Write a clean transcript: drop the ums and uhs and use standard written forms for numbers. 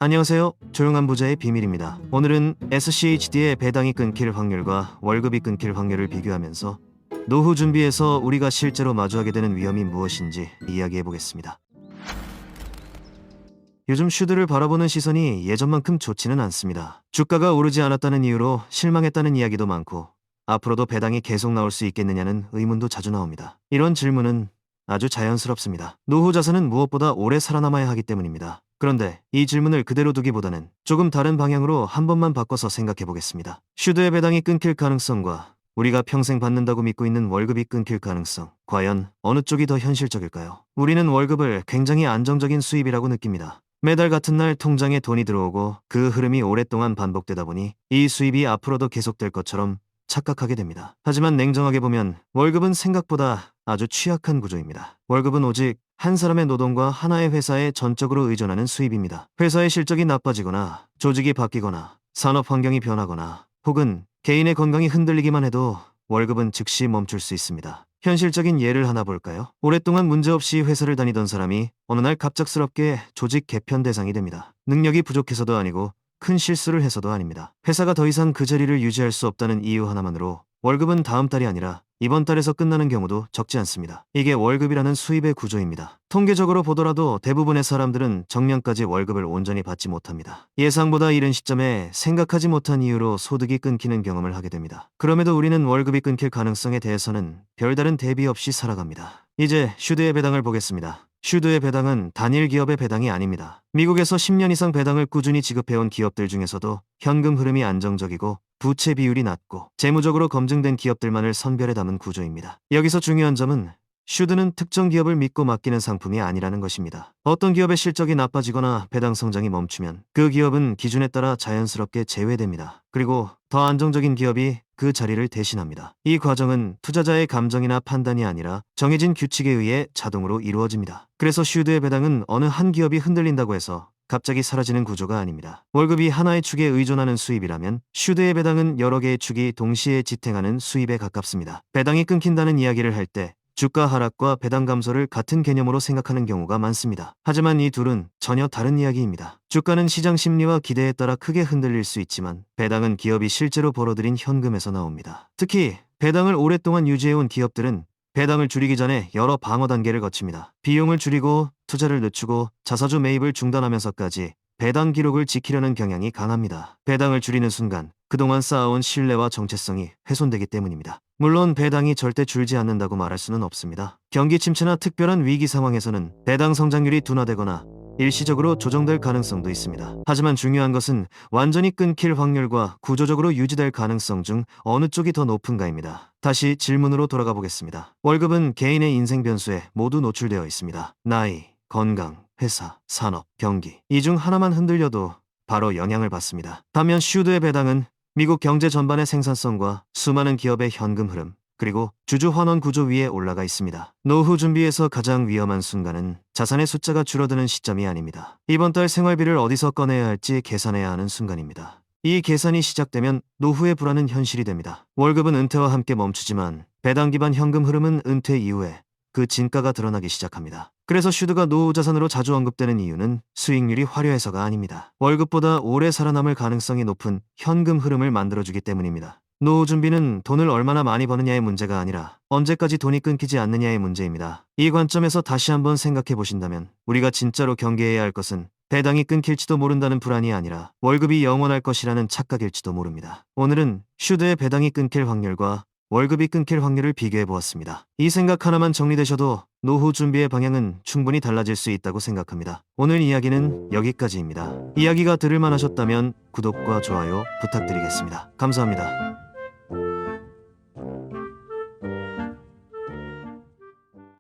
안녕하세요. 조용한 부자의 비밀입니다. 오늘은 SCHD의 배당이 끊길 확률과 월급이 끊길 확률을 비교하면서 노후 준비에서 우리가 실제로 마주하게 되는 위험이 무엇인지 이야기해 보겠습니다. 요즘 슈드를 바라보는 시선이 예전만큼 좋지는 않습니다. 주가가 오르지 않았다는 이유로 실망했다는 이야기도 많고 앞으로도 배당이 계속 나올 수 있겠느냐는 의문도 자주 나옵니다. 이런 질문은 아주 자연스럽습니다. 노후 자산은 무엇보다 오래 살아남아야 하기 때문입니다. 그런데 이 질문을 그대로 두기보다는 조금 다른 방향으로 한 번만 바꿔서 생각해 보겠습니다. 슈드의 배당이 끊길 가능성과 우리가 평생 받는다고 믿고 있는 월급이 끊길 가능성, 과연 어느 쪽이 더 현실적일까요? 우리는 월급을 굉장히 안정적인 수입이라고 느낍니다. 매달 같은 날 통장에 돈이 들어오고 그 흐름이 오랫동안 반복되다 보니 이 수입이 앞으로도 계속될 것처럼 착각하게 됩니다. 하지만 냉정하게 보면 월급은 생각보다 아주 취약한 구조입니다. 월급은 오직 한 사람의 노동과 하나의 회사에 전적으로 의존하는 수입입니다. 회사의 실적이 나빠지거나 조직이 바뀌거나 산업 환경이 변하거나 혹은 개인의 건강이 흔들리기만 해도 월급은 즉시 멈출 수 있습니다. 현실적인 예를 하나 볼까요? 오랫동안 문제없이 회사를 다니던 사람이 어느 날 갑작스럽게 조직 개편 대상이 됩니다. 능력이 부족해서도 아니고 큰 실수를 해서도 아닙니다. 회사가 더 이상 그 자리를 유지할 수 없다는 이유 하나만으로 월급은 다음 달이 아니라 이번 달에서 끝나는 경우도 적지 않습니다. 이게 월급이라는 수입의 구조입니다. 통계적으로 보더라도 대부분의 사람들은 정년까지 월급을 온전히 받지 못합니다. 예상보다 이른 시점에 생각하지 못한 이유로 소득이 끊기는 경험을 하게 됩니다. 그럼에도 우리는 월급이 끊길 가능성에 대해서는 별다른 대비 없이 살아갑니다. 이제 슈드의 배당을 보겠습니다. 슈드의 배당은 단일 기업의 배당이 아닙니다. 미국에서 10년 이상 배당을 꾸준히 지급해온 기업들 중에서도 현금 흐름이 안정적이고 부채 비율이 낮고 재무적으로 검증된 기업들만을 선별해 담은 구조입니다. 여기서 중요한 점은 슈드는 특정 기업을 믿고 맡기는 상품이 아니라는 것입니다. 어떤 기업의 실적이 나빠지거나 배당 성장이 멈추면 그 기업은 기준에 따라 자연스럽게 제외됩니다. 그리고 더 안정적인 기업이 그 자리를 대신합니다. 이 과정은 투자자의 감정이나 판단이 아니라 정해진 규칙에 의해 자동으로 이루어집니다. 그래서 슈드의 배당은 어느 한 기업이 흔들린다고 해서 갑자기 사라지는 구조가 아닙니다. 월급이 하나의 축에 의존하는 수입이라면 슈드의 배당은 여러 개의 축이 동시에 지탱하는 수입에 가깝습니다. 배당이 끊긴다는 이야기를 할 때 주가 하락과 배당 감소를 같은 개념으로 생각하는 경우가 많습니다. 하지만 이 둘은 전혀 다른 이야기입니다. 주가는 시장 심리와 기대에 따라 크게 흔들릴 수 있지만 배당은 기업이 실제로 벌어들인 현금에서 나옵니다. 특히 배당을 오랫동안 유지해온 기업들은 배당을 줄이기 전에 여러 방어 단계를 거칩니다. 비용을 줄이고 투자를 늦추고 자사주 매입을 중단하면서까지 배당 기록을 지키려는 경향이 강합니다. 배당을 줄이는 순간 그동안 쌓아온 신뢰와 정체성이 훼손되기 때문입니다. 물론 배당이 절대 줄지 않는다고 말할 수는 없습니다. 경기 침체나 특별한 위기 상황에서는 배당 성장률이 둔화되거나 일시적으로 조정될 가능성도 있습니다. 하지만 중요한 것은 완전히 끊길 확률과 구조적으로 유지될 가능성 중 어느 쪽이 더 높은가입니다. 다시 질문으로 돌아가 보겠습니다. 월급은 개인의 인생 변수에 모두 노출되어 있습니다. 나이, 건강, 회사, 산업, 경기. 이 중 하나만 흔들려도 바로 영향을 받습니다. 반면 슈드의 배당은 미국 경제 전반의 생산성과 수많은 기업의 현금 흐름, 그리고 주주 환원 구조 위에 올라가 있습니다. 노후 준비에서 가장 위험한 순간은 자산의 숫자가 줄어드는 시점이 아닙니다. 이번 달 생활비를 어디서 꺼내야 할지 계산해야 하는 순간입니다. 이 계산이 시작되면 노후의 불안은 현실이 됩니다. 월급은 은퇴와 함께 멈추지만 배당 기반 현금 흐름은 은퇴 이후에 그 진가가 드러나기 시작합니다. 그래서 슈드가 노후 자산으로 자주 언급되는 이유는 수익률이 화려해서가 아닙니다. 월급보다 오래 살아남을 가능성이 높은 현금 흐름을 만들어주기 때문입니다. 노후 준비는 돈을 얼마나 많이 버느냐의 문제가 아니라 언제까지 돈이 끊기지 않느냐의 문제입니다. 이 관점에서 다시 한번 생각해 보신다면 우리가 진짜로 경계해야 할 것은 배당이 끊길지도 모른다는 불안이 아니라 월급이 영원할 것이라는 착각일지도 모릅니다. 오늘은 슈드의 배당이 끊길 확률과 월급이 끊길 확률을 비교해 보았습니다. 이 생각 하나만 정리되셔도 노후 준비의 방향은 충분히 달라질 수 있다고 생각합니다. 오늘 이야기는 여기까지입니다. 이야기가 들을만 하셨다면 구독과 좋아요 부탁드리겠습니다. 감사합니다.